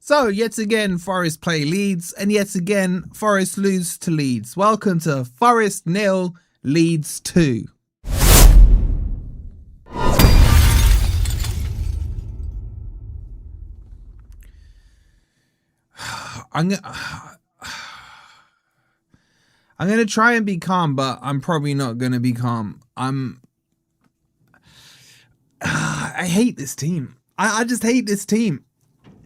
So, yet again, Forest play Leeds, and yet again, Forest lose to Leeds. Welcome to Forest 0, Leeds 2. I'm going to try and be calm, but I'm probably not going to be calm. I hate this team. I just hate this team.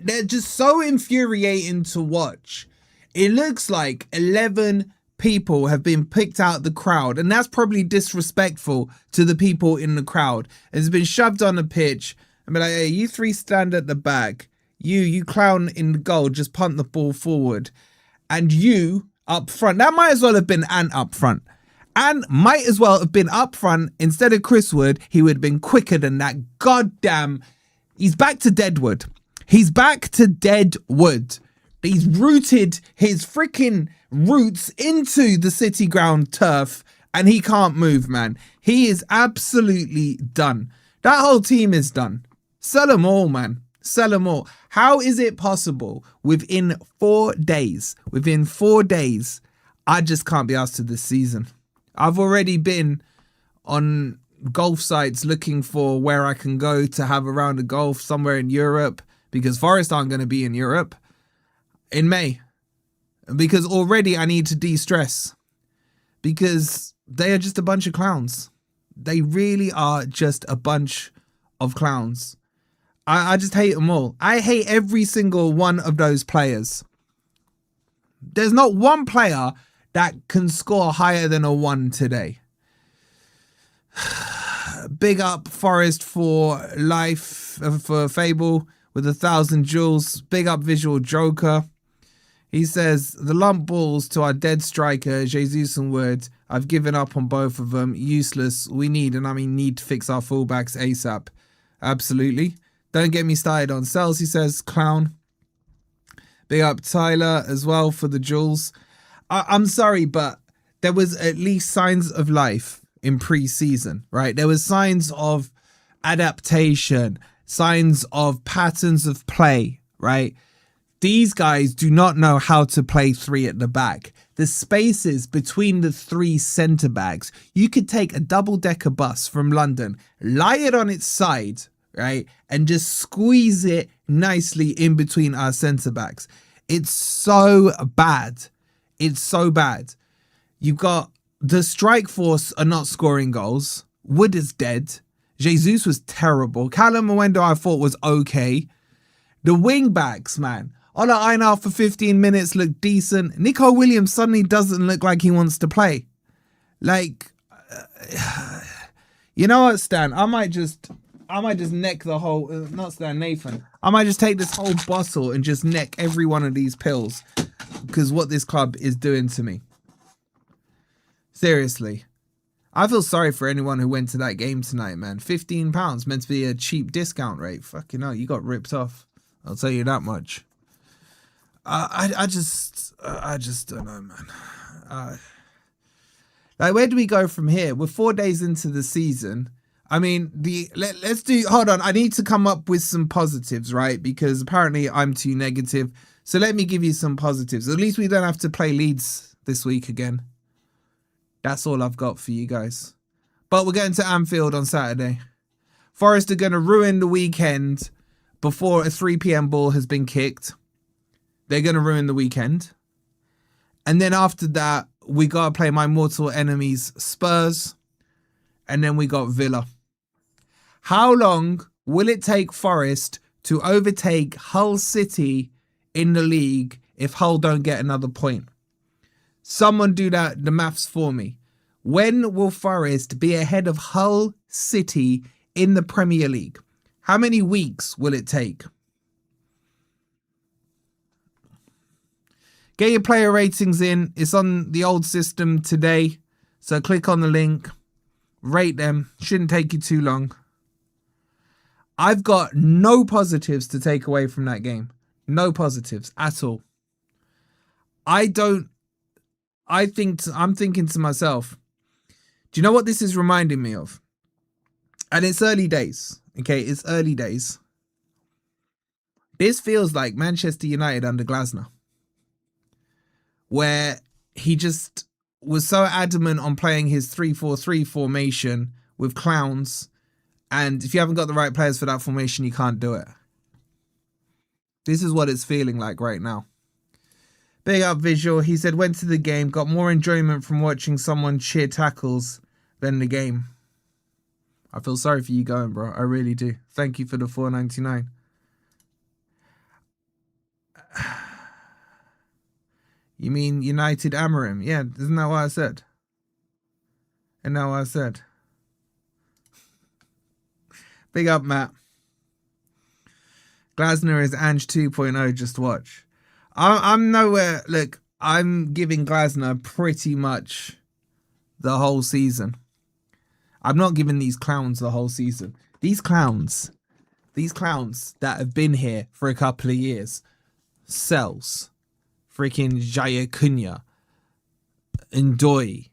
They're just so infuriating to watch. It looks like 11 people have been picked out of the crowd, and that's probably disrespectful to the people in the crowd. It's been shoved on the pitch and be like, hey, you three stand at the back. You clown in the goal, just punt the ball forward. And you up front. That might as well have been Ant up front. Ant might as well have been up front instead of Chris Wood. He would have been quicker than that. Goddamn. He's back to Deadwood. He's back to Deadwood. He's rooted his freaking roots into the City Ground turf and he can't move, man. He is absolutely done. That whole team is done. Sell them all, man. Sell them all. How is it possible within 4 days, I just can't be asked to this season. I've already been on golf sites looking for where I can go to have a round of golf somewhere in Europe, because Forest aren't going to be in Europe in May, because already I need to de-stress, because they are just a bunch of clowns. They really are just a bunch of clowns. I just hate them all. I hate every single one of those players. There's not one player that can score higher than a 1 today. Big up Forest for life, for Fable with 1,000 jewels. Big up Visual Joker. He says, the lump balls to our dead striker, Jesus and Wood. I've given up on both of them. Useless. We need, and I mean need, to fix our fullbacks ASAP. Absolutely. Don't get me started on Cells, he says, clown. Big up Tyler as well for the jewels. I'm sorry, but there was at least signs of life in pre-season, right? There was signs of adaptation, signs of patterns of play, right? These guys do not know how to play 3 at the back. The spaces between the 3 centre backs, you could take a double-decker bus from London, lie it on its side, right, and just squeeze it nicely in between our centre backs. It's so bad. It's so bad. You've got the strike force are not scoring goals. Wood is dead. Jesus was terrible. Callum Mwendo I thought was okay. The wing backs, man. Ola Einar for 15 minutes looked decent. Nico Williams suddenly doesn't look like he wants to play. Like, you know what, Stan? I might just neck the whole, not Stan, Nathan. I might just take this whole bottle and just neck every one of these pills, because what this club is doing to me. Seriously. I feel sorry for anyone who went to that game tonight, man. £15 meant to be a cheap discount rate. Fucking hell, you got ripped off. I'll tell you that much. I just don't know, man. Like, where do we go from here? We're 4 days into the season. I mean, let's do, hold on. I need to come up with some positives, right? Because apparently I'm too negative. So let me give you some positives. At least we don't have to play Leeds this week again. That's all I've got for you guys. But we're going to Anfield on Saturday. Forest are going to ruin the weekend before a 3 p.m. ball has been kicked. They're going to ruin the weekend. And then after that, we got to play my mortal enemies, Spurs. And then we got Villa. How long will it take Forest to overtake Hull City in the league if Hull don't get another point? Someone do that, the maths for me. When will Forest be ahead of Hull City in the Premier League? How many weeks will it take? Get your player ratings in. It's on the old system today. So click on the link. Rate them. Shouldn't take you too long. I've got no positives to take away from that game. No positives at all. I'm thinking to myself, do you know what this is reminding me of? And it's early days. Okay, it's early days. This feels like Manchester United under Glasner, where he just was so adamant on playing his 3-4-3 formation with clowns. And if you haven't got the right players for that formation, you can't do it. This is what it's feeling like right now. Big up Visual. He said, went to the game, got more enjoyment from watching someone cheer tackles than the game. I feel sorry for you going, bro. I really do. Thank you for the $4.99. You mean United Amorim? Yeah, isn't that what I said? Isn't that what I said? Big up, Matt. Glasner is Ange 2.0, just watch. I'm nowhere... Look, I'm giving Glasner pretty much the whole season. I'm not giving these clowns the whole season. These clowns that have been here for a couple of years. Cells. Freaking Jaya Cunha. Ndoye.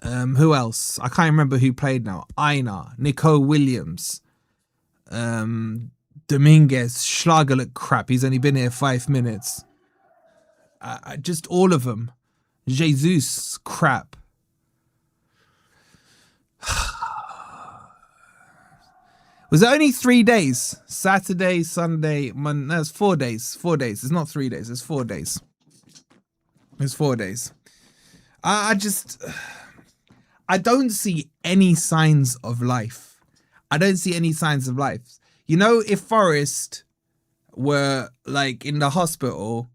Who else? I can't remember who played now. Einar. Nico Williams. Dominguez. Schlager looked crap. He's only been here 5 minutes. Just all of them. Jesus, crap. Was it only 3 days? Saturday, Sunday, Monday. No, it's 4 days. 4 days. It's not 3 days. It's 4 days. It's 4 days. I don't see any signs of life. I don't see any signs of life. You know, if Forest were like in the hospital,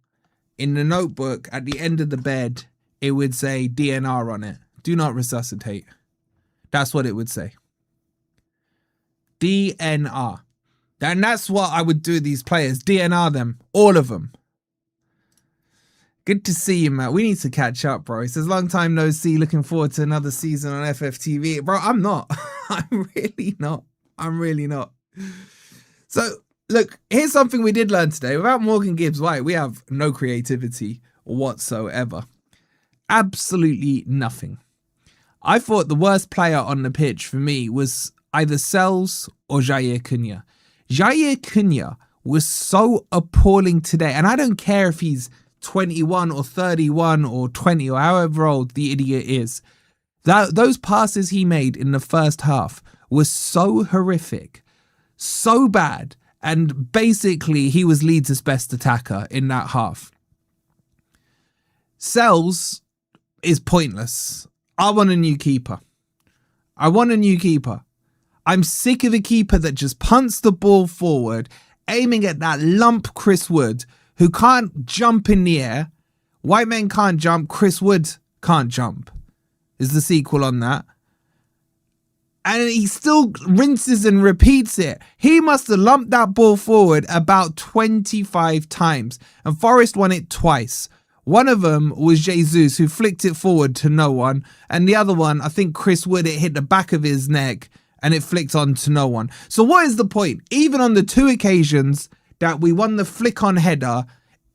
in the notebook at the end of the bed, it would say DNR on it. Do not resuscitate. That's what it would say. DNR. And that's what I would do with these players. DNR them. All of them. Good to see you, Matt. We need to catch up, bro. He says, long time no see. Looking forward to another season on FFTV. Bro, I'm not. I'm really not. I'm really not. So, look, here's something we did learn today. Without Morgan Gibbs-White, we have no creativity whatsoever. Absolutely nothing. I thought the worst player on the pitch for me was either Sells or Jair Cunha. Jair Cunha was so appalling today. And I don't care if he's 21 or 31 or 20 or however old the idiot is. Those passes he made in the first half were so horrific, so bad. And basically, he was Leeds' best attacker in that half. Sells is pointless. I want a new keeper. I want a new keeper. I'm sick of a keeper that just punts the ball forward, aiming at that lump Chris Wood, who can't jump in the air. White men can't jump. Chris Wood can't jump. Is the sequel on that. And he still rinses and repeats it. He must have lumped that ball forward about 25 times. And Forest won it twice. One of them was Jesus, who flicked it forward to no one. And the other one, I think Chris Wood, it hit the back of his neck and it flicked on to no one. So what is the point? Even on the 2 occasions that we won the flick on header,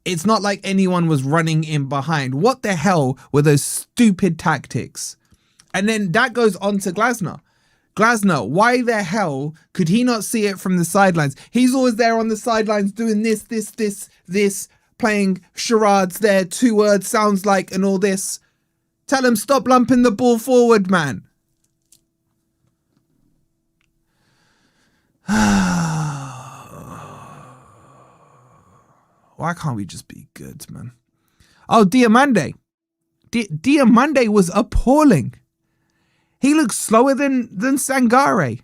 it's not like anyone was running in behind. What the hell were those stupid tactics? And then that goes on to Glasner. Glasner, why the hell could he not see it from the sidelines? He's always there on the sidelines doing this, playing charades there, 2 words, sounds like, and all this. Tell him stop lumping the ball forward, man. Why can't we just be good, man? Oh, Diamande. Diamande was appalling. He looks slower than Sangare.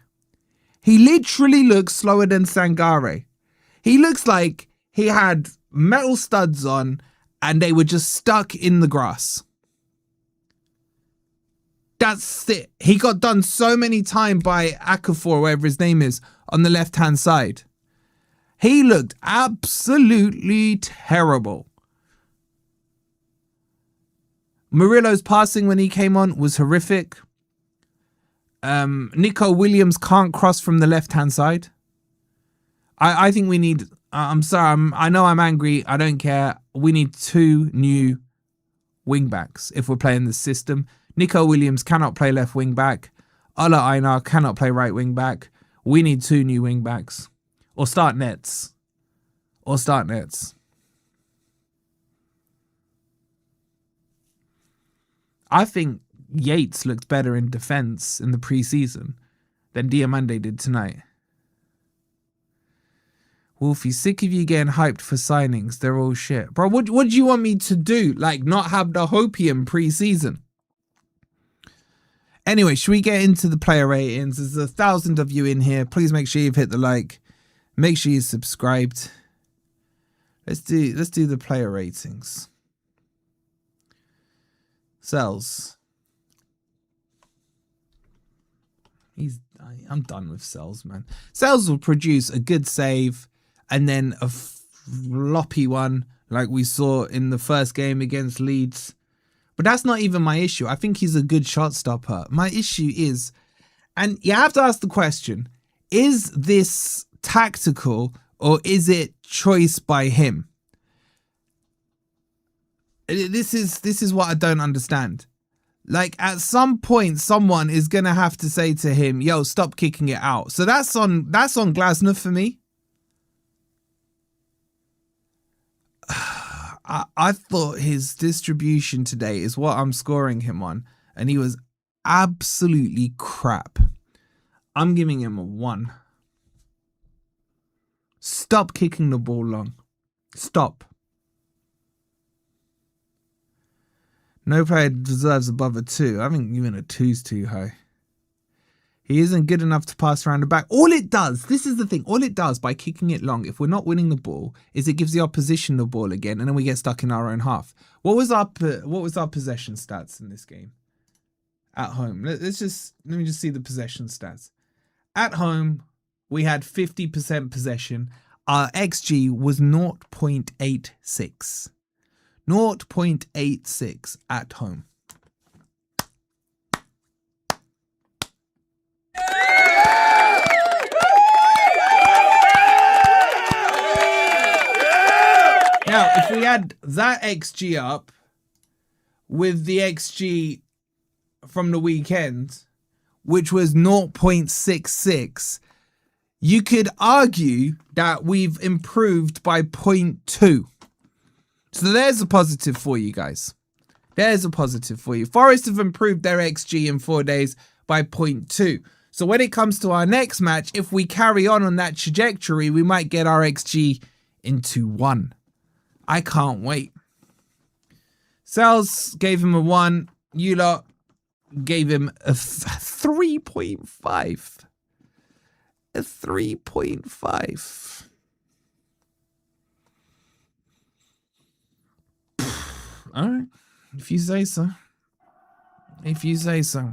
He literally looks slower than Sangare. He looks like he had metal studs on and they were just stuck in the grass. That's it. He got done so many times by Akafor, whatever his name is, on the left-hand side. He looked absolutely terrible. Murillo's passing when he came on was horrific. Nico Williams can't cross from the left-hand side. I think we need... I'm sorry, I know I'm angry. I don't care. We need 2 new wing-backs if we're playing this system. Nico Williams cannot play left wing-back. Ola Einar cannot play right wing-back. We need 2 new wing-backs. Or start nets. or start nets. I think Yates looked better in defence in the preseason than Diamande did tonight. Wolfie, sick of you getting hyped for signings. They're all shit. Bro, what do you want me to do? Like, not have the hopium preseason? Anyway, should we get into the player ratings? There's 1,000 of you in here. Please make sure you've hit the like. Make sure you're subscribed. Let's do the player ratings. Sells. I'm done with Sells, man. Sells will produce a good save and then a floppy one like we saw in the first game against Leeds. But that's not even my issue. I think he's a good shot stopper. My issue is, and you have to ask the question, is this tactical or is it choice by him? This is what I don't understand. Like, at some point, someone is gonna have to say to him, "Yo, stop kicking it out." So that's on Glasner for me. I thought his distribution today is what I'm scoring him on, and he was absolutely crap. I'm giving him a 1. Stop kicking the ball long. Stop. No player deserves above a 2. I think even a 2's too high. He isn't good enough to pass around the back. All it does, this is the thing, all it does by kicking it long, if we're not winning the ball, is it gives the opposition the ball again, and then we get stuck in our own half. What was our possession stats in this game? At home. Let me just see the possession stats. At home, we had 50% possession. Our XG was 0.86. 0.86 at home. Now, if we add that XG up with the XG from the weekend, which was 0.66, you could argue that we've improved by 0.2. So there's a positive for you guys. There's a positive for you. Forest have improved their XG in 4 days by 0.2. So when it comes to our next match, if we carry on that trajectory, we might get our XG into 1. I can't wait. Sales gave him a 1. You lot gave him a 3.5. A 3.5. All right. If you say so. If you say so.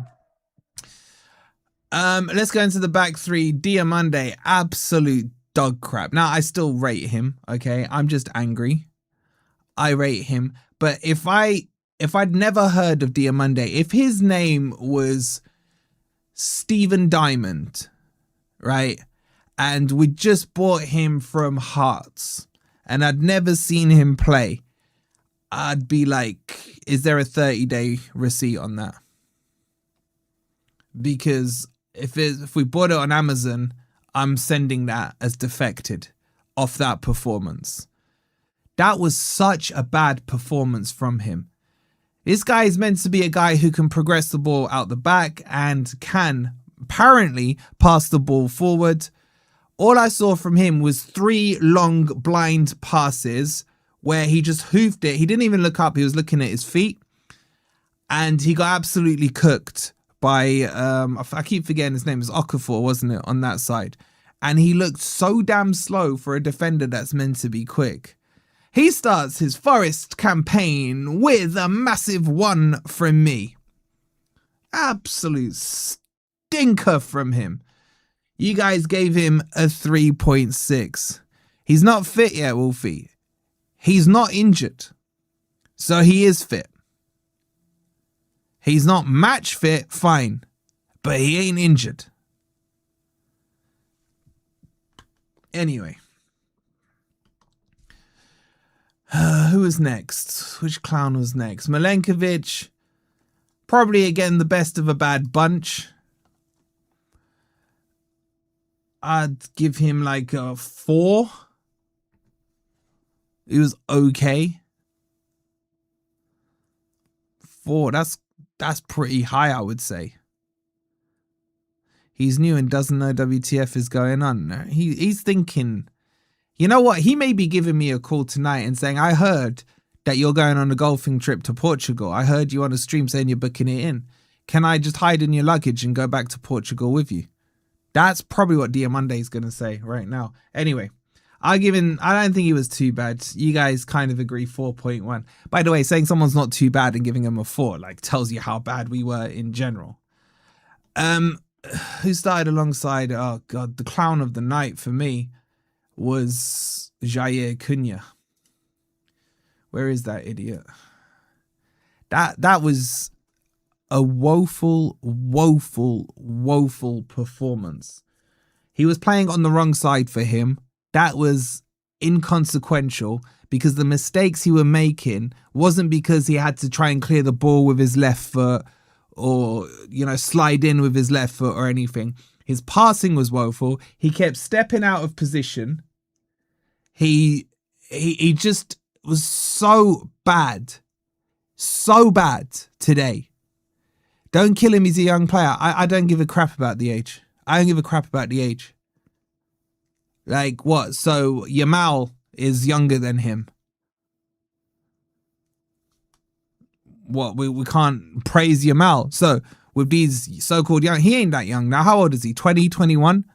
Let's go into the back three. Diamande, absolute dog crap. Now, I still rate him, okay? I'm just angry. I rate him. But if I'd never heard of Diamande, if his name was Stephen Diamond, right? And we just bought him from Hearts and I'd never seen him play, I'd be like, is there a 30-day receipt on that? Because if we bought it on Amazon, I'm sending that as defected off that performance. That was such a bad performance from him. This guy is meant to be a guy who can progress the ball out the back and can apparently pass the ball forward. All I saw from him was 3 long blind passes where he just hoofed it. He didn't even look up. He was looking at his feet. And he got absolutely cooked by, I keep forgetting his name. It was Okafor, wasn't it, on that side. And he looked so damn slow for a defender that's meant to be quick. He starts his Forest campaign with a massive 1 from me. Absolute stinker from him. You guys gave him a 3.6. He's not fit yet, Wolfie. He's not injured. So he is fit. He's not match fit, fine. But he ain't injured. Anyway. Who was next? Which clown was next? Milenkovic. Probably again the best of a bad bunch. I'd give him like a 4. It was okay. 4. That's pretty high, I would say. He's new and doesn't know WTF is going on. He's thinking, you know what? He may be giving me a call tonight and saying, I heard that you're going on a golfing trip to Portugal. I heard you on a stream saying you're booking it in. Can I just hide in your luggage and go back to Portugal with you? That's probably what Diamande is going to say right now. Anyway, I don't think he was too bad. You guys kind of agree 4.1. By the way, saying someone's not too bad and giving him a 4 like tells you how bad we were in general. Who started alongside? Oh God, the clown of the night for me was Jair Cunha. Where is that idiot? That was a woeful performance. He was playing on the wrong side for him. That was inconsequential because the mistakes he was making wasn't because he had to try and clear the ball with his left foot or, you know, slide in with his left foot or anything. His passing was woeful. He kept stepping out of position. He just was so bad today. Don't kill him. He's a young player. I don't give a crap about the age. I don't give a crap about the age. Like what? So Yamal is younger than him. What? We can't praise Yamal. So with these so-called young, he ain't that young now. How old is he? 20, 21?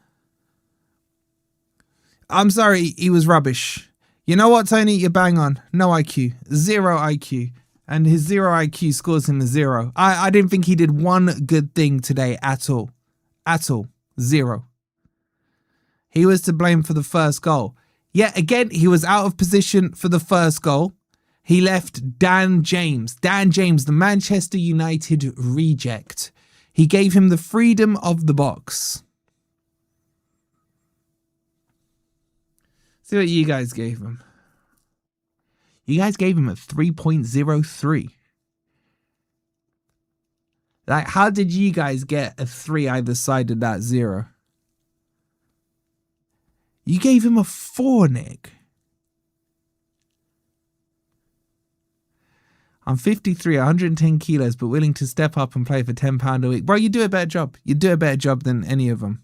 I'm sorry, he was rubbish. You know what, Tony? You're bang on. No IQ. 0 IQ. And his 0 IQ scores him a 0. I didn't think he did one good thing today at all. At all. 0. He was to blame for the first goal. Yet again, he was out of position for the first goal. He left Dan James, the Manchester United reject. He gave him the freedom of the box. See what you guys gave him. You guys gave him a 3.03. Like, how did you guys get a 3 either side of that 0? You gave him a 4, Nick. I'm 53, 110 kilos, but willing to step up and play for £10 a week. Bro, you do a better job. You do a better job than any of them.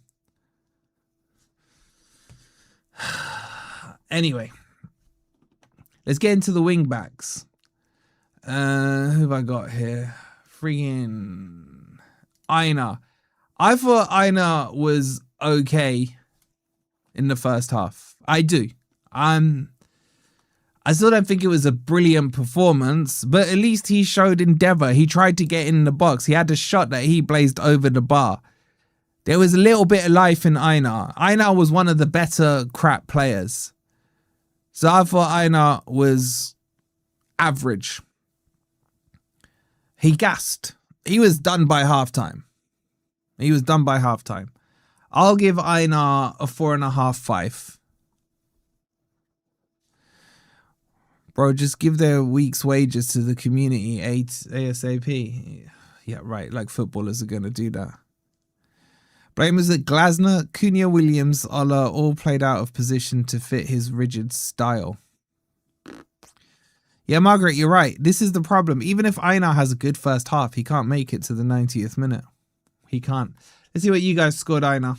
Anyway, let's get into the wing backs. Who have I got here? Freaking Aina. I thought Aina was okay in the first half. I do. I still don't think it was a brilliant performance, but at least he showed endeavour. He tried to get in the box. He had a shot that he blazed over the bar. There was a little bit of life in Aina. Aina was one of the better crap players. So I thought Aina was average. He gassed. He was done by halftime. I'll give Aina a 4.5, 5. Bro, just give their week's wages to the community ASAP. Yeah, right. Like footballers are going to do that. Blame is that Glasner, Cunha, Williams are all played out of position to fit his rigid style. Yeah, Margaret, you're right. This is the problem. Even if Aina has a good first half, he can't make it to the 90th minute. He can't. Let's see what you guys scored, Aina.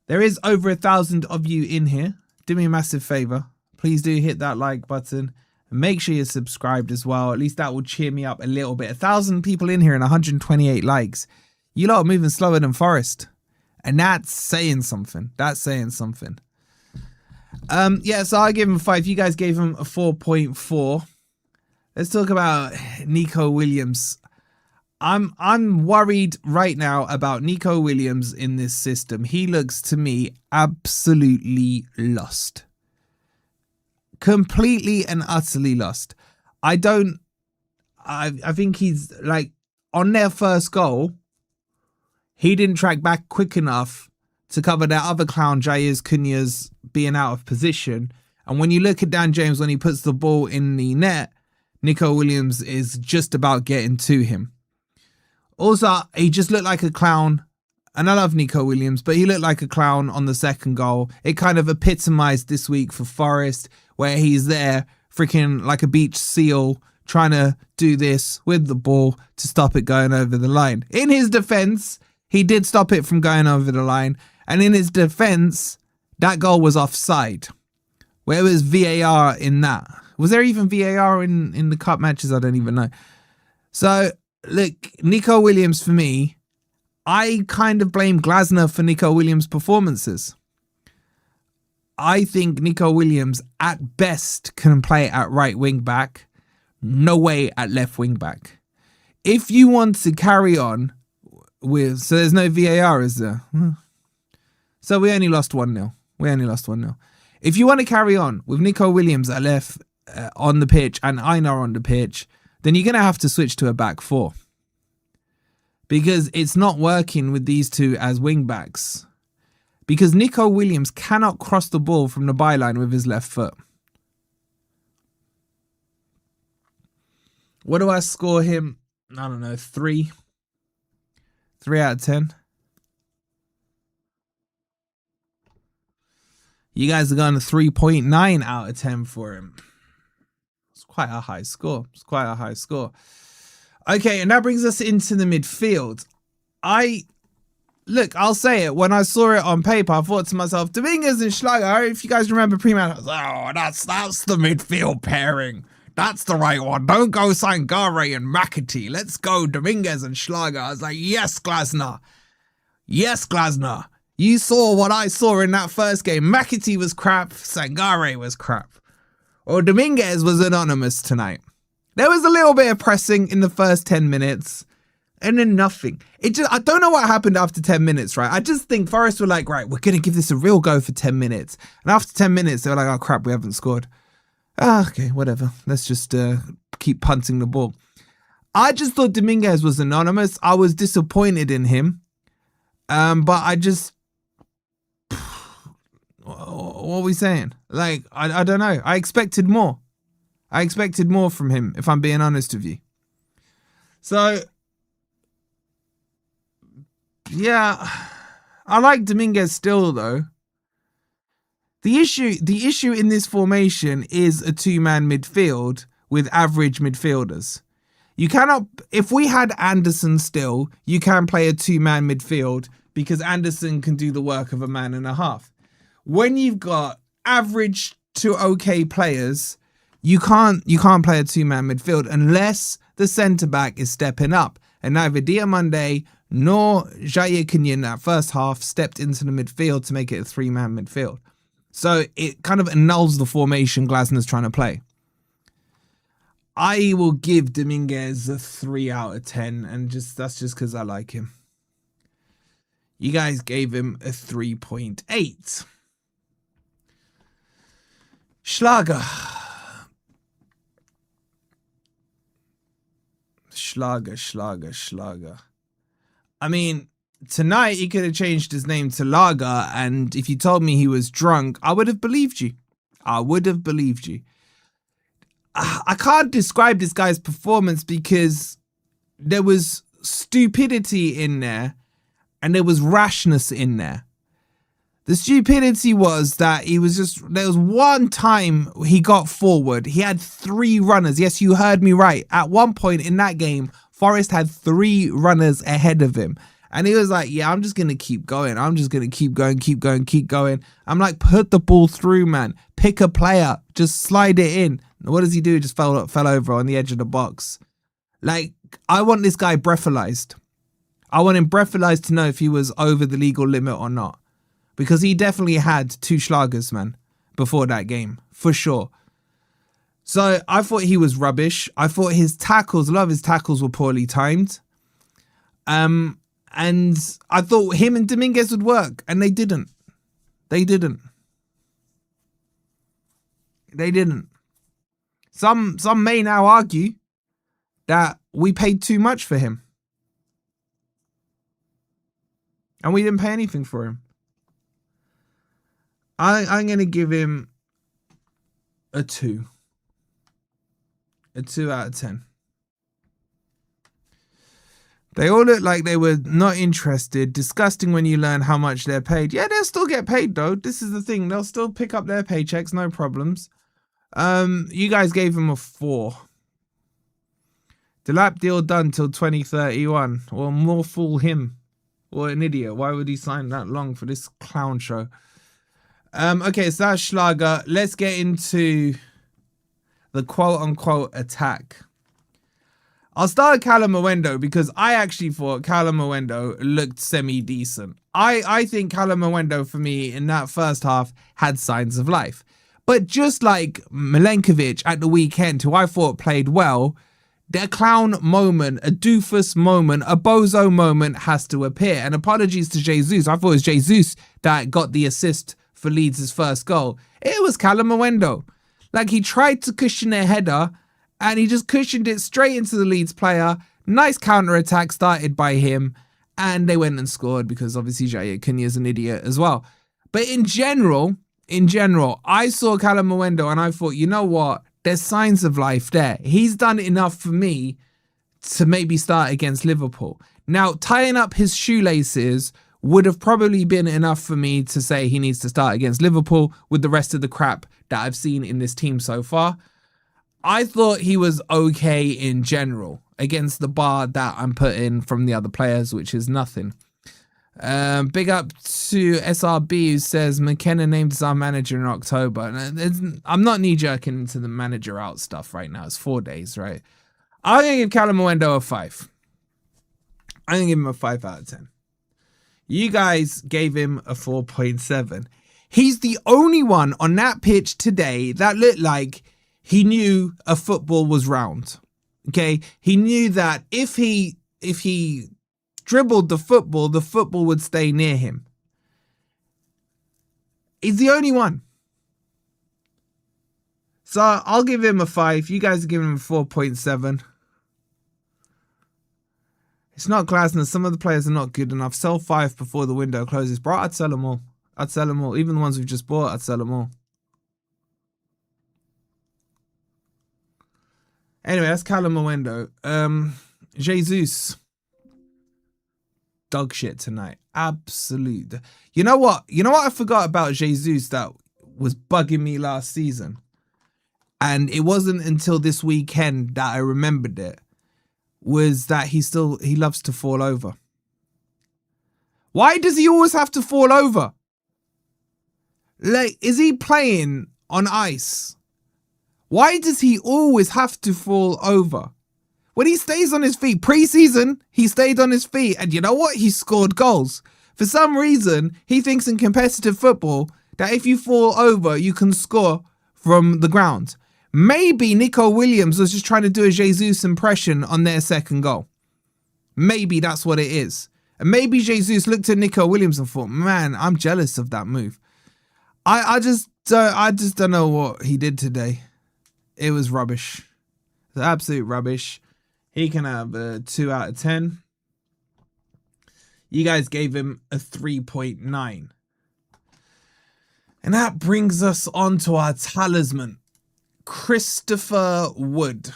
There is over 1,000 of you in here. Do me a massive favour. Please do hit that like button. And make sure you're subscribed as well. At least that will cheer me up a little bit. 1,000 people in here and 128 likes. You lot are moving slower than Forest. And that's saying something. Yeah, so I gave him a 5. You guys gave him a 4.4. Let's talk about Nico Williams. I'm worried right now about Nico Williams in this system. He looks to me absolutely lost. Completely and utterly lost. I think he's like on their first goal. He didn't track back quick enough to cover that other clown, Jair Cunha's being out of position. And when you look at Dan James, when he puts the ball in the net, Nico Williams is just about getting to him. Also, he just looked like a clown And I love Nico Williams, but he looked like a clown on the second goal. It kind of epitomised this week for Forest, where he's there freaking like a beach seal trying to do this with the ball to stop it going over the line. In his defence, he did stop it from going over the line. And in his defence, that goal was offside. Where was VAR in that? Was there even VAR in the cup matches? I don't even know. So, look, Nico Williams for me, I kind of blame Glasner for Nico Williams' performances. I think Nico Williams at best can play at right wing back. No way at left wing back. If you want to carry on with... So there's no VAR, is there? So we only lost 1-0. We only lost 1-0. If you want to carry on with Nico Williams at left on the pitch and Einar on the pitch, then you're going to have to switch to a back four. Because it's not working with these two as wing backs. Because Nico Williams cannot cross the ball from the byline with his left foot. What do I score him? I don't know, 3. 3 out of 10. You guys are going to 3.9 out of 10 for him. It's quite a high score. It's quite a high score. Okay, and that brings us into the midfield. Look, I'll say it. When I saw it on paper, I thought to myself, Dominguez and Schlager, if you guys remember pre-match, I was like, oh, that's the midfield pairing. That's the right one. Don't go Sangare and McAtee. Let's go Dominguez and Schlager. I was like, yes, Glasner. Yes, Glasner. You saw what I saw in that first game. McAtee was crap. Sangare was crap. Or Dominguez was anonymous tonight. There was a little bit of pressing in the first 10 minutes. And then nothing. I don't know what happened after 10 minutes, right? I just think Forest were like, right, we're going to give this a real go for 10 minutes. And after 10 minutes, they were like, oh, crap, we haven't scored. Okay, whatever. Let's just keep punting the ball. I just thought Dominguez was anonymous. I was disappointed in him. But I just... What are we saying? Like, I don't know. I expected more. I expected more from him, if I'm being honest with you. So... yeah, I like Dominguez still, though. The issue in this formation is a two-man midfield with average midfielders. You cannot, if we had Anderson still, you can play a two-man midfield because Anderson can do the work of a man and a half. When you've got average to okay players, you can't play a two-man midfield unless the centre-back is stepping up. And neither Diomande nor Jair Kinyon that first half stepped into the midfield to make it a three-man midfield. So it kind of annuls the formation Glasner's trying to play. I will give Dominguez a 3 out of 10, and that's just because I like him. You guys gave him a 3.8. Schlager. I mean, tonight he could have changed his name to Lager, and if you told me he was drunk, I would have believed you. I would have believed you. I can't describe this guy's performance because there was stupidity in there and there was rashness in there. The stupidity was that there was one time he got forward. He had 3 runners. Yes, you heard me right. At one point in that game, Forest had 3 runners ahead of him. And he was like, yeah, I'm just going to keep going. I'm just going to keep going. I'm like, put the ball through, man. Pick a player. Just slide it in. What does he do? Just fell over on the edge of the box. Like, I want this guy breathalyzed. I want him breathalyzed to know if he was over the legal limit or not. Because he definitely had 2 Schlagers, man, before that game. For sure. So, I thought he was rubbish. I thought a lot of his tackles were poorly timed. And I thought him and Dominguez would work. And they didn't. They didn't. Some may now argue that we paid too much for him. And we didn't pay anything for him. I'm going to give him a 2. A 2 out of 10. They all look like they were not interested. Disgusting when you learn how much they're paid. Yeah, they'll still get paid though. This is the thing. They'll still pick up their paychecks, no problems. You guys gave him a 4. The lap deal done till 2031. Or more fool him. Or an idiot. Why would he sign that long for this clown show? Okay, so that's Schlager. Let's get into the quote-unquote attack. I'll start with Callum Owendo because I actually thought Callum Owendo looked semi-decent. I think Callum Owendo, for me, in that first half, had signs of life. But just like Milenkovic at the weekend, who I thought played well, their clown moment, a doofus moment, a bozo moment has to appear. And apologies to Jesus. I thought it was Jesus that got the assist for Leeds' first goal. It was Callum Owendo. Like, he tried to cushion their header and he just cushioned it straight into the Leeds player. Nice counter-attack started by him. And they went and scored because obviously Jair Cunha's an idiot as well. But in general, I saw Callum Owendo and I thought, you know what? There's signs of life there. He's done enough for me to maybe start against Liverpool. Now, tying up his shoelaces would have probably been enough for me to say he needs to start against Liverpool with the rest of the crap that I've seen in this team so far. I thought he was okay in general against the bar that I'm putting from the other players, which is nothing. Big up to SRB who says McKenna named as our manager in October. And I'm not knee-jerking into the manager out stuff right now. It's 4 days, right? I'm going to give Callum Owendo a 5. I'm going to give him a 5 out of 10. You guys gave him a 4.7. He's the only one on that pitch today that looked like he knew a football was round. Okay? He knew that if he dribbled the football would stay near him. He's the only one. So I'll give him a 5. You guys are giving him a 4.7. It's not Glasner. Some of the players are not good enough. Sell 5 before the window closes. Bro, I'd sell them all. I'd sell them all. Even the ones we've just bought, I'd sell them all. Anyway, that's Callum Owendo. Jesus. Dog shit tonight. Absolute. You know what? You know what I forgot about Jesus that was bugging me last season? And it wasn't until this weekend that I remembered it. Was that he loves to fall over. Why does he always have to fall over? Like, is he playing on ice? Why does he always have to fall over? When he stays on his feet, pre-season, he stayed on his feet. And you know what? He scored goals. For some reason, he thinks in competitive football that if you fall over, you can score from the ground. Maybe Nico Williams was just trying to do a Jesus impression on their second goal. Maybe that's what it is. And maybe Jesus looked at Nico Williams and thought, man, I'm jealous of that move. I just don't know what he did today. It was rubbish. It's absolute rubbish. He can have a 2 out of 10. You guys gave him a 3.9. And that brings us on to our talisman. Christopher Wood.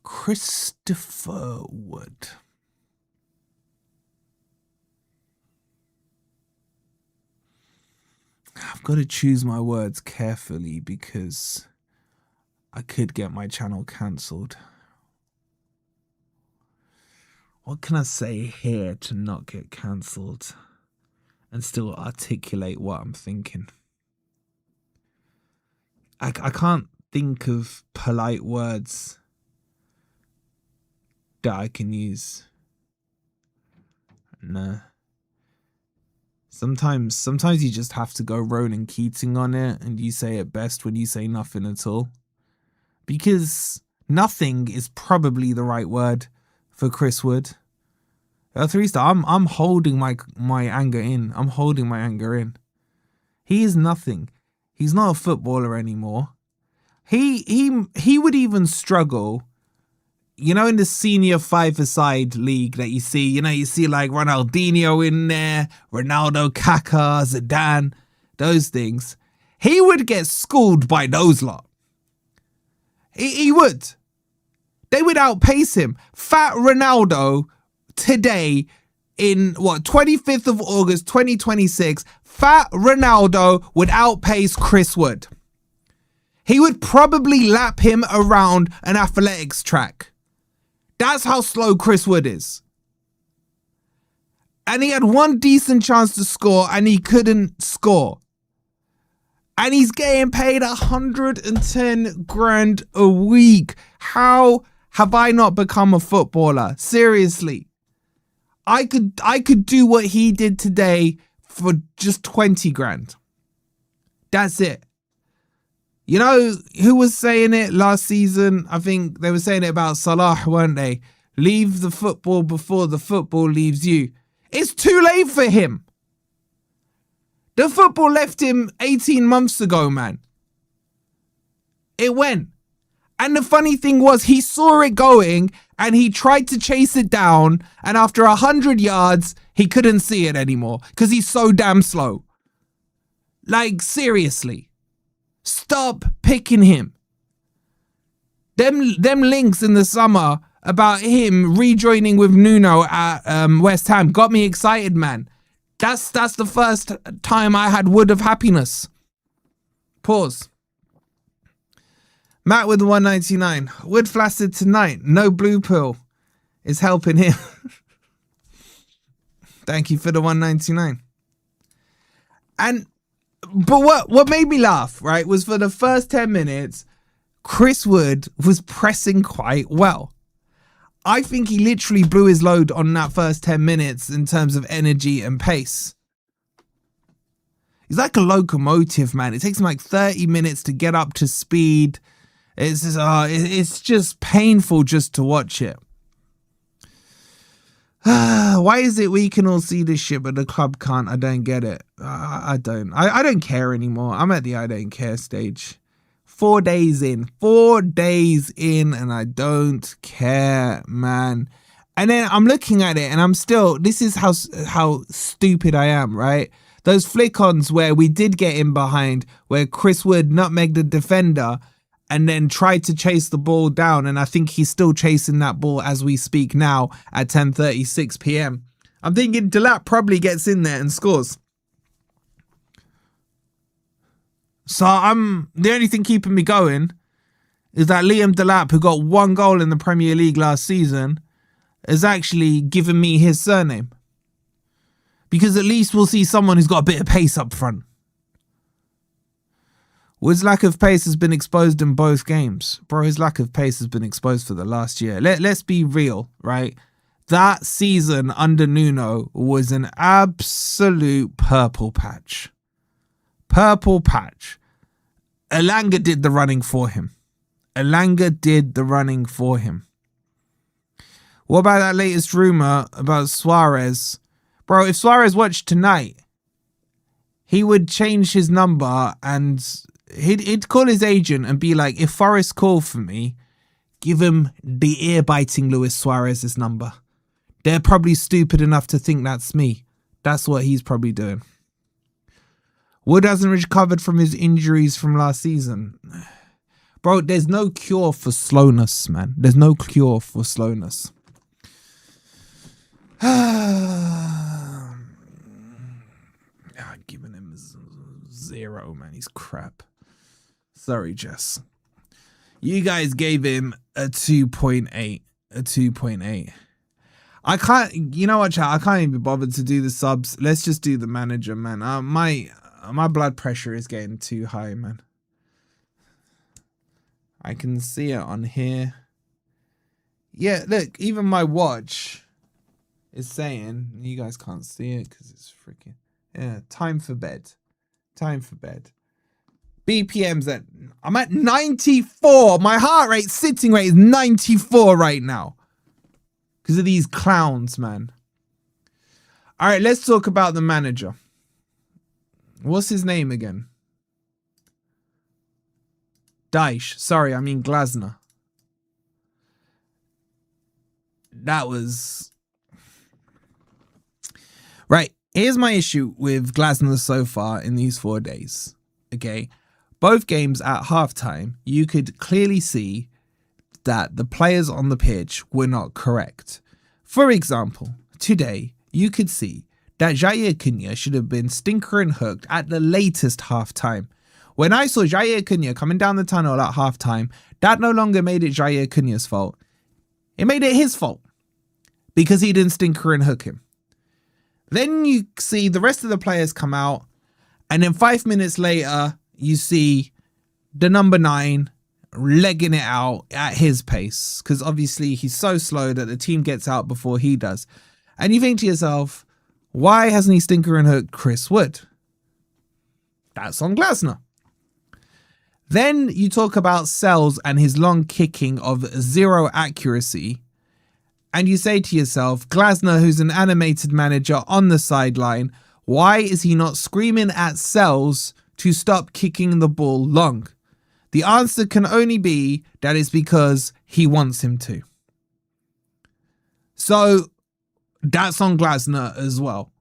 Christopher Wood. I've got to choose my words carefully because I could get my channel cancelled. What can I say here to not get cancelled and still articulate what I'm thinking? I can't think of polite words that I can use. No. Sometimes you just have to go Ronan Keating on it and you say it best when you say nothing at all. Because nothing is probably the right word for Chris Wood. I'm holding my anger in. I'm holding my anger in. He is nothing. He's not a footballer anymore. He would even struggle, you know, in the senior 5-a-side league that you see, you see like Ronaldinho in there, Ronaldo, Kaká, Zidane, those things. He would get schooled by those lot. He would. They would outpace him. Fat Ronaldo today in 25th of August 2026, Fat Ronaldo would outpace Chris Wood. He would probably lap him around an athletics track. That's how slow Chris Wood is. And he had one decent chance to score and he couldn't score. And he's getting paid 110 grand a week. How have I not become a footballer? Seriously. I could do what he did today for just 20 grand. That's it. You know who was saying it last season? I think they were saying it about Salah, weren't they? Leave the football before the football leaves you. It's too late for him. The football left him 18 months ago, man. It went. And the funny thing was, he saw it going and he tried to chase it down. And after 100 yards, he couldn't see it anymore because he's so damn slow. Like, seriously. Stop picking him. Them links in the summer about him rejoining with Nuno at West Ham got me excited, man. That's the first time I had Wood of happiness. Pause. Matt with the 199. Wood flaccid tonight. No blue pill is helping him. Thank you for the 199. But what made me laugh, right, was for the first 10 minutes, Chris Wood was pressing quite well. I think he literally blew his load on that first 10 minutes in terms of energy and pace. He's like a locomotive, man. It takes him like 30 minutes to get up to speed. It's just painful just to watch it. Why is it we can all see this shit but the club can't? I don't get it. I don't care anymore. I'm at the I don't care stage. 4 days in and I don't care, man. And then I'm looking at it and I'm still, this is how stupid I am, right? Those flick-ons where we did get in behind, where Chris Wood nutmegged the defender and then tried to chase the ball down. And I think he's still chasing that ball as we speak now at 10:36 p.m. I'm thinking Delap probably gets in there and scores. So the only thing keeping me going is that Liam Delap, who got 1 goal in the Premier League last season, has actually given me his surname. Because at least we'll see someone who's got a bit of pace up front. Wood's lack of pace has been exposed in both games. Bro, his lack of pace has been exposed for the last year. Let's be real, right? That season under Nuno was an absolute purple patch. Purple patch. Elanga did the running for him. What about that latest rumour about Suarez? Bro, if Suarez watched tonight, he would change his number and he'd call his agent and be like, if Forrest called for me, give him the ear-biting Luis Suarez's number. They're probably stupid enough to think that's me. That's what he's probably doing. Wood hasn't recovered from his injuries from last season. Bro, there's no cure for slowness, man. There's no cure for slowness. Giving him 0, man. He's crap. Sorry, Jess. You guys gave him a 2.8. A 2.8. I can't, you know what, chat? I can't even be bothered to do the subs. Let's just do the manager, man. My blood pressure is getting too high, man. I can see it on here. Yeah, look, even my watch is saying, you guys can't see it because it's freaking, yeah, time for bed. BPM's I'm at 94. My heart rate, sitting rate is 94 right now. Because of these clowns, man. All right, let's talk about the manager. What's his name again? Dyche. Sorry, I mean Glasner. That was... Right, here's my issue with Glasner so far in these 4 days. Okay, both games at halftime, you could clearly see that the players on the pitch were not correct. For example, today you could see that Jair Cunha should have been stinker and hooked at the latest half-time. When I saw Jair Cunha coming down the tunnel at half-time, that no longer made it Jair Cunha's fault. It made it his fault because he didn't stinker and hook him. Then you see the rest of the players come out, and then 5 minutes later, you see the number 9 legging it out at his pace, because obviously he's so slow that the team gets out before he does. And you think to yourself, why hasn't he stinker and hooked Chris Wood? That's on Glasner. Then you talk about Sells and his long kicking of zero accuracy. And you say to yourself, Glasner, who's an animated manager on the sideline, why is he not screaming at Sells to stop kicking the ball long? The answer can only be that it's because he wants him to. So that's on Glasner as well.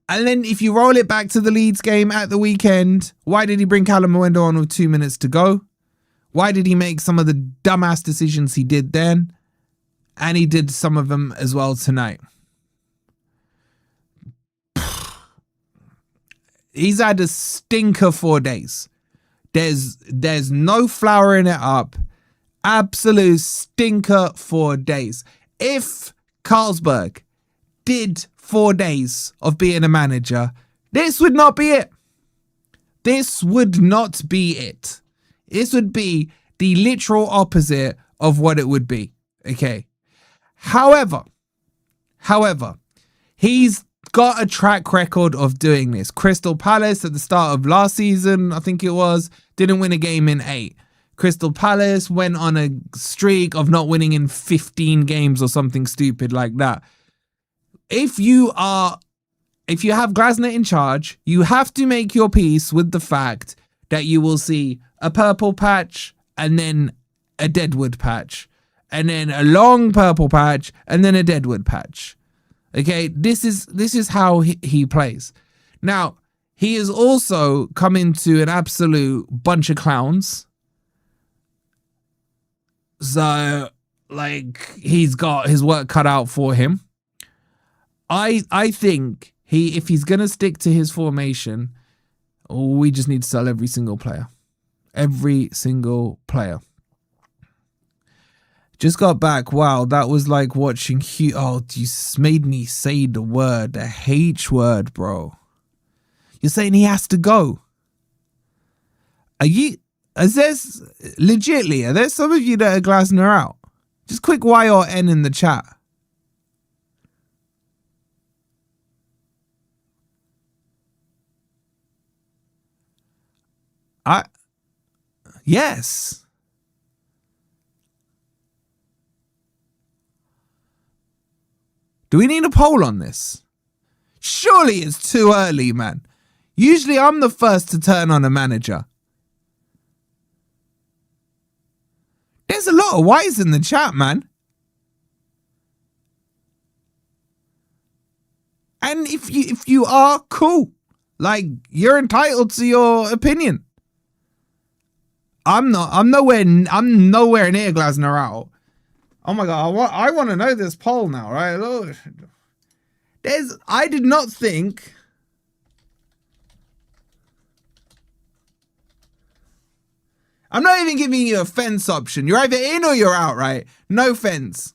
And then if you roll it back to the Leeds game at the weekend, why did he bring Callum Mwendo on with 2 minutes to go? Why did he make some of the dumbass decisions he did then? And he did some of them as well tonight. He's had a stinker 4 days. There's no flowering it up. Absolute stinker 4 days. If Carlsberg did 4 days of being a manager, this would not be it. This would not be it. This would be the literal opposite of what it would be. Okay. However, he's got a track record of doing this. Crystal Palace at the start of last season, I think it was, didn't win a game in 8. Crystal Palace went on a streak of not winning in 15 games or something stupid like that. If you have Glasner in charge, you have to make your peace with the fact that you will see a purple patch and then a deadwood patch and then a long purple patch and then a deadwood patch. Okay, this is how he plays. Now, he is also come into an absolute bunch of clowns. So, like, he's got his work cut out for him. I think if he's going to stick to his formation, we just need to sell every single player. Every single player. Just got back. Wow, that was like watching Hugh. Oh, you made me say the word, the H word, bro. You're saying he has to go. Are there some of you that are Glasner out? Just quick Y or N in the chat. Yes. Do we need a poll on this? Surely it's too early, man. Usually I'm the first to turn on a manager. There's a lot of Y's in the chat, man. And if you are, cool. Like, you're entitled to your opinion. I'm nowhere near Glasner out. Oh my god, I want to know this poll now, right? Look, I did not think. I'm not even giving you a fence option. You're either in or you're out, right? No fence.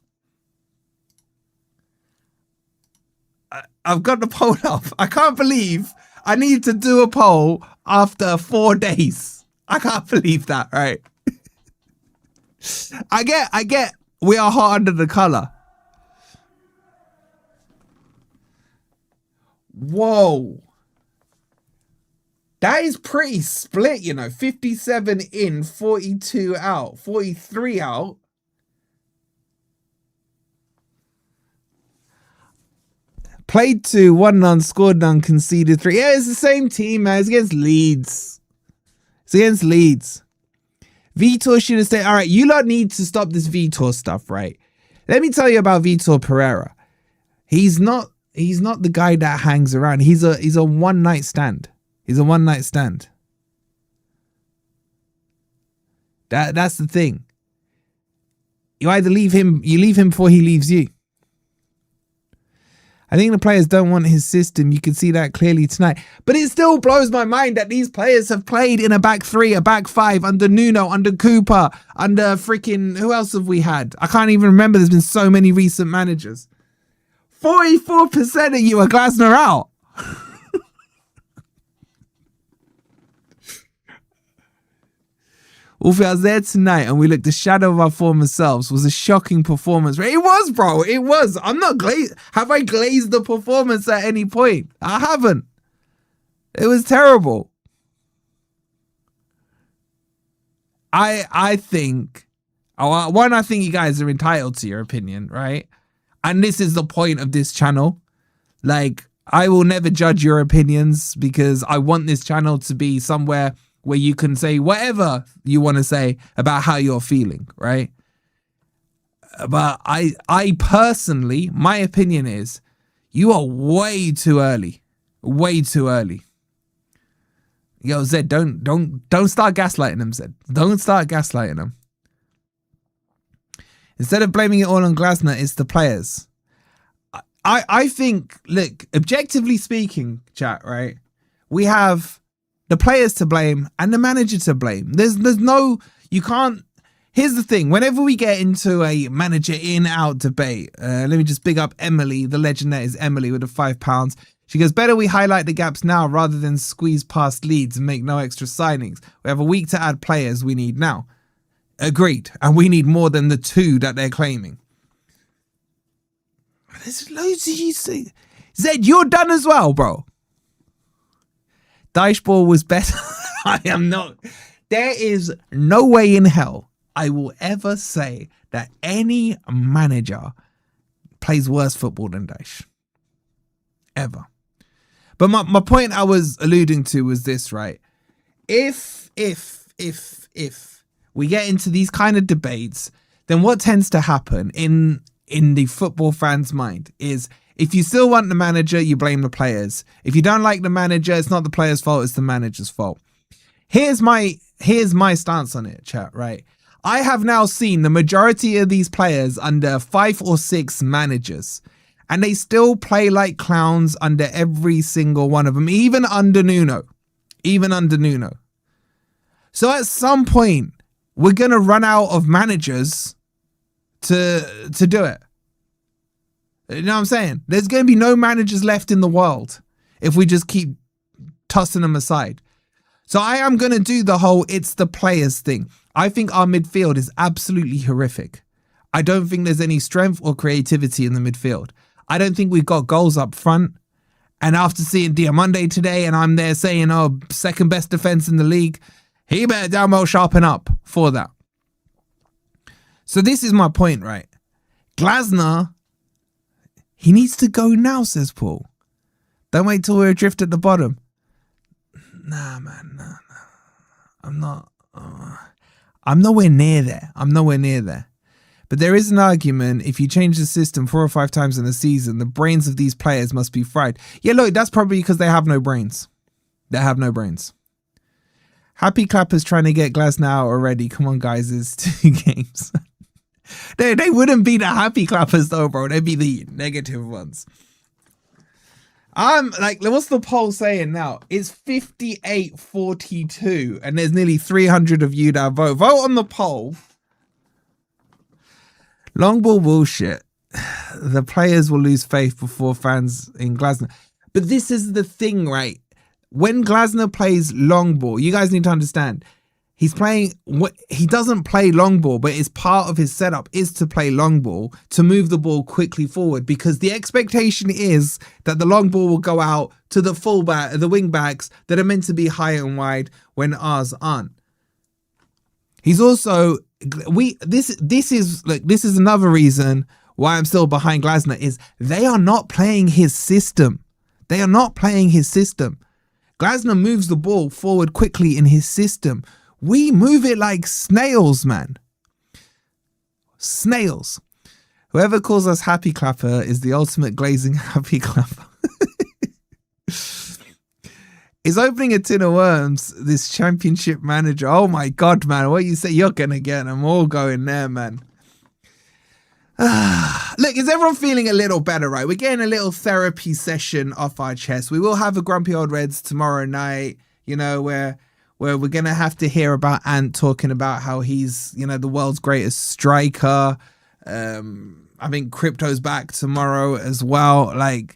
I've got the poll up. I can't believe I need to do a poll after 4 days. I can't believe that, right? I get we are hot under the collar. Whoa. That is pretty split, you know. 57 in, 42 out, 43 out. Played 2, won none, scored none, conceded 3. Yeah, it's the same team, man. It's against Leeds. It's against Leeds. Vitor should have stayed. All right, you lot need to stop this Vitor stuff, right? Let me tell you about Vitor Pereira. He's not the guy that hangs around. He's a one night stand. He's a one night stand. That's the thing. You either leave him before he leaves you. I think the players don't want his system. You can see that clearly tonight. But it still blows my mind that these players have played in a back three, a back five, under Nuno, under Cooper, under freaking... Who else have we had? I can't even remember. There's been so many recent managers. 44% of you are Glasner out. Wolfie, I was there tonight and we looked the shadow of our former selves. Was a shocking performance. It was, bro. It was. I'm not glazed. Have I glazed the performance at any point? I haven't. It was terrible. I think, one, I think you guys are entitled to your opinion, right? And this is the point of this channel. Like, I will never judge your opinions because I want this channel to be somewhere where you can say whatever you want to say about how you're feeling, right? But I personally, my opinion is you are way too early. Way too early. Yo, Zed, don't start gaslighting them, Zed. Don't start gaslighting them. Instead of blaming it all on Glasner, it's the players. I think, look, objectively speaking, chat, right? We have the players to blame and the manager to blame. There's no, you can't. Here's the thing. Whenever we get into a manager in out debate, let me just big up Emily, the legend that is Emily with the £5. She goes, better we highlight the gaps now rather than squeeze past Leeds and make no extra signings. We have a week to add players we need now. Agreed. And we need more than the 2 that they're claiming. There's loads of you say. Zed, you're done as well, bro. Dycheball was better. I am not. There is no way in hell I will ever say that any manager plays worse football than Dyche. Ever. But my point I was alluding to was this, right? If we get into these kind of debates, then what tends to happen in the football fan's mind is if you still want the manager, you blame the players. If you don't like the manager, it's not the player's fault, it's the manager's fault. Here's my stance on it, chat, right? I have now seen the majority of these players under 5 or 6 managers, and they still play like clowns under every single one of them, even under Nuno. Even under Nuno. So at some point, we're going to run out of managers to do it. You know what I'm saying? There's going to be no managers left in the world if we just keep tossing them aside. So I am going to do the whole it's the players thing. I think our midfield is absolutely horrific. I don't think there's any strength or creativity in the midfield. I don't think we've got goals up front. And after seeing Diamande today and I'm there saying, oh, second best defence in the league, he better damn well sharpen up for that. So this is my point, right? Glasner, he needs to go now, says Paul. Don't wait till we're adrift at the bottom. Nah, man, nah. I'm not. I'm nowhere near there. I'm nowhere near there. But there is an argument, if you change the system 4 or 5 times in a season, the brains of these players must be fried. Yeah, look, that's probably because they have no brains. They have no brains. Happy Clapper's trying to get Glasner out already. Come on, guys, it's 2 games. They wouldn't be the happy clappers though, bro. They'd be the negative ones. Like, what's the poll saying now? It's 58-42, and there's nearly 300 of you that vote. Vote on the poll. Long ball bullshit. The players will lose faith before fans in Glasner. But this is the thing, right? When Glasner plays long ball, you guys need to understand. He's playing, he doesn't play long ball, but it's part of his setup is to play long ball, to move the ball quickly forward, because the expectation is that the long ball will go out to the fullback, the wing backs that are meant to be high and wide when ours aren't. He's also, this is another reason why I'm still behind Glasner is they are not playing his system. They are not playing his system. Glasner moves the ball forward quickly in his system. We move it like snails, man. Snails. Whoever calls us happy clapper is the ultimate glazing happy clapper. He's opening a tin of worms, this championship manager. Oh my God, man. What you say? You're going to get them all going there, man. Look, is everyone feeling a little better, right? We're getting a little therapy session off our chest. We will have a Grumpy Old Reds tomorrow night, you know, where we're going to have to hear about Ant talking about how he's, you know, the world's greatest striker. I think Crypto's back tomorrow as well. Like,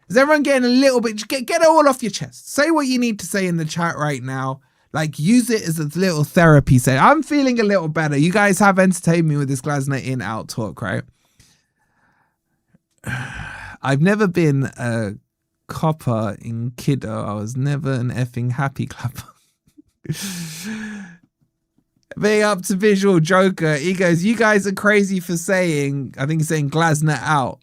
is everyone getting a little bit, get it all off your chest. Say what you need to say in the chat right now. Like, use it as a little therapy. Say, I'm feeling a little better. You guys have entertained me with this Glasner in out talk, right? I've never been a copper in kiddo. I was never an effing happy clapper. Big up to Visual Joker. He goes, you guys are crazy for saying, I think he's saying Glasner out.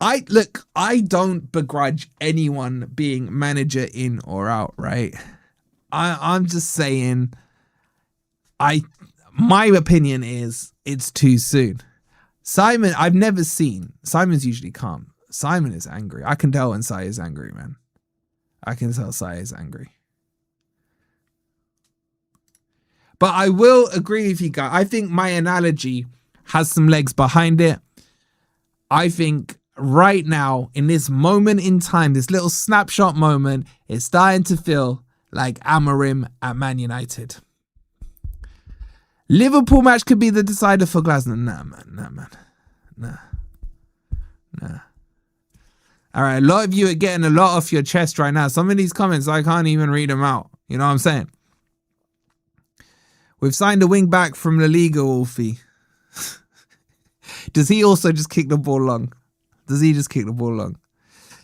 I don't begrudge anyone being manager in or out, right? I'm just saying, my opinion is it's too soon. Simon, I've never seen. Simon's usually calm. Simon is angry. I can tell when Sai is angry, man. I can tell Sai is angry. But I will agree with you guys. I think my analogy has some legs behind it. I think right now, in this moment in time, this little snapshot moment, it's starting to feel like Amorim at Man United. Liverpool match could be the decider for Glasner. Nah, man. Nah. All right, a lot of you are getting a lot off your chest right now. Some of these comments, I can't even read them out. You know what I'm saying? We've signed a wing back from La Liga, Wolfie. Does he also just kick the ball long?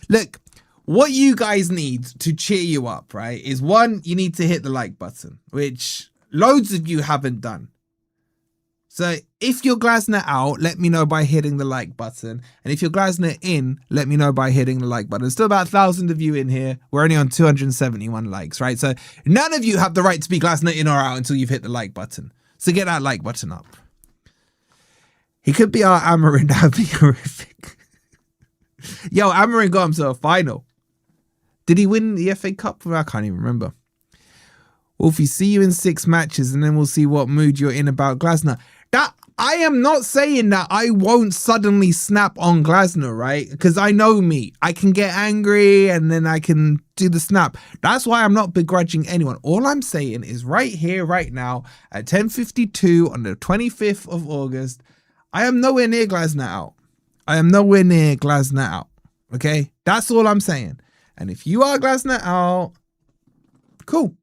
Look, what you guys need to cheer you up, right, is one, you need to hit the like button, which loads of you haven't done. So if you're Glasner out, let me know by hitting the like button. And if you're Glasner in, let me know by hitting the like button. There's still about 1,000 of you in here. We're only on 271 likes, right? So none of you have the right to be Glasner in or out until you've hit the like button. So get that like button up. He could be our Amorim. That'd be horrific. Yo, Amorim got him to a final. Did he win the FA Cup? I can't even remember. Wolfie, see you in 6 matches and then we'll see what mood you're in about Glasner. That I am not saying that I won't suddenly snap on Glasner, right? Because I know me. I can get angry and then I can do the snap. That's why I'm not begrudging anyone. All I'm saying is right here, right now, at 10:52 on the 25th of August, I am nowhere near Glasner out. Okay? That's all I'm saying. And if you are Glasner out, cool.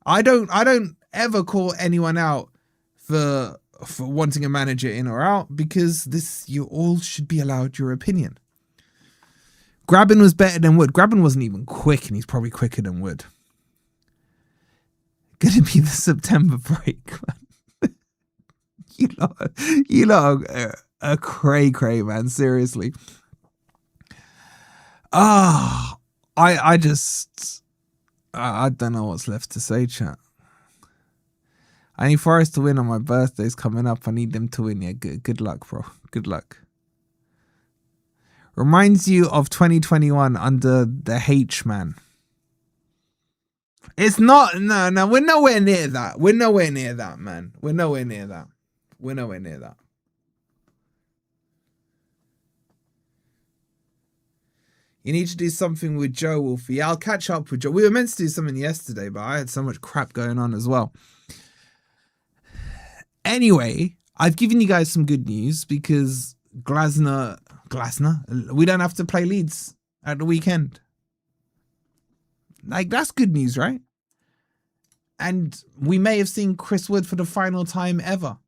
I don't ever call anyone out for wanting a manager in or out, because you all should be allowed your opinion. Graben was better than Wood. Graben wasn't even quick, and he's probably quicker than Wood. Gonna be the September break, man. you lot are a cray, man. Seriously. I don't know what's left to say, chat. I need Forest to win on my birthday's coming up. I need them to win. Yeah, good luck, bro. Good luck. Reminds you of 2021 under the H, man. It's not. No. We're nowhere near that. We're nowhere near that, man. We're nowhere near that. You need to do something with Joe, Wolfie. Yeah, I'll catch up with Joe. We were meant to do something yesterday, but I had so much crap going on as well. Anyway, I've given you guys some good news because Glasner, we don't have to play Leeds at the weekend. Like, that's good news, right? And we may have seen Chris Wood for the final time ever.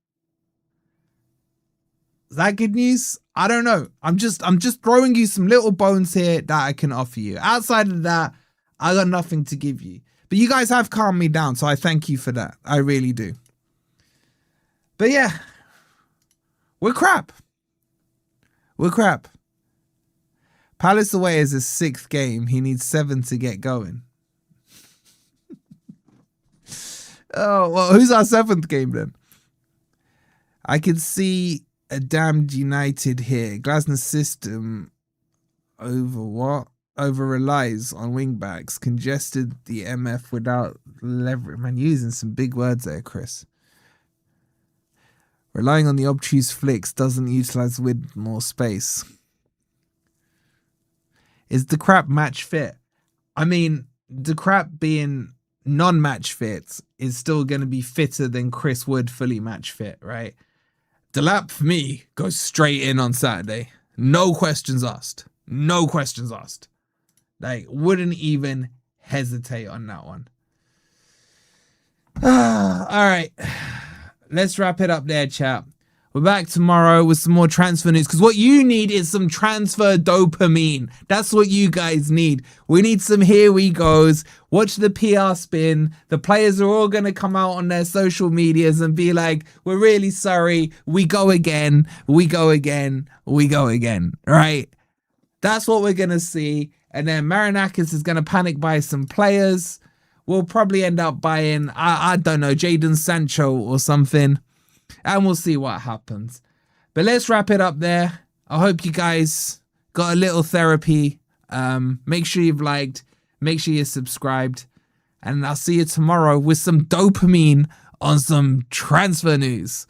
Is that good news? I don't know. I'm just throwing you some little bones here that I can offer you. Outside of that, I got nothing to give you. But you guys have calmed me down, so I thank you for that. I really do. But yeah, we're crap. Palace away is his 6th game. He needs 7 to get going. Oh, well, who's our 7th game then? I can see a damned United here. Glasner's system over what? over relies on wing backs, congested the MF without leverage. Man, using some big words there, Chris. Relying on the obtuse flicks doesn't utilise with more space. Is the crap match fit? I mean, the crap being non-match fit is still going to be fitter than Chris Wood fully match fit, right? Delap, for me, goes straight in on Saturday. No questions asked. No questions asked. Like, wouldn't even hesitate on that one. All right. Let's wrap it up there, chat. We're back tomorrow with some more transfer news, because what you need is some transfer dopamine. That's what you guys need. We need some here we goes. Watch the PR spin. The players are all going to come out on their social medias and be like, we're really sorry. We go again. We go again. We go again. Right? That's what we're going to see. And then Marinakis is going to panic buy some players. We'll probably end up buying, I don't know, Jadon Sancho or something. And we'll see what happens. But let's wrap it up there. I hope you guys got a little therapy. Make sure you've liked. Make sure you're subscribed. And I'll see you tomorrow with some dopamine on some transfer news.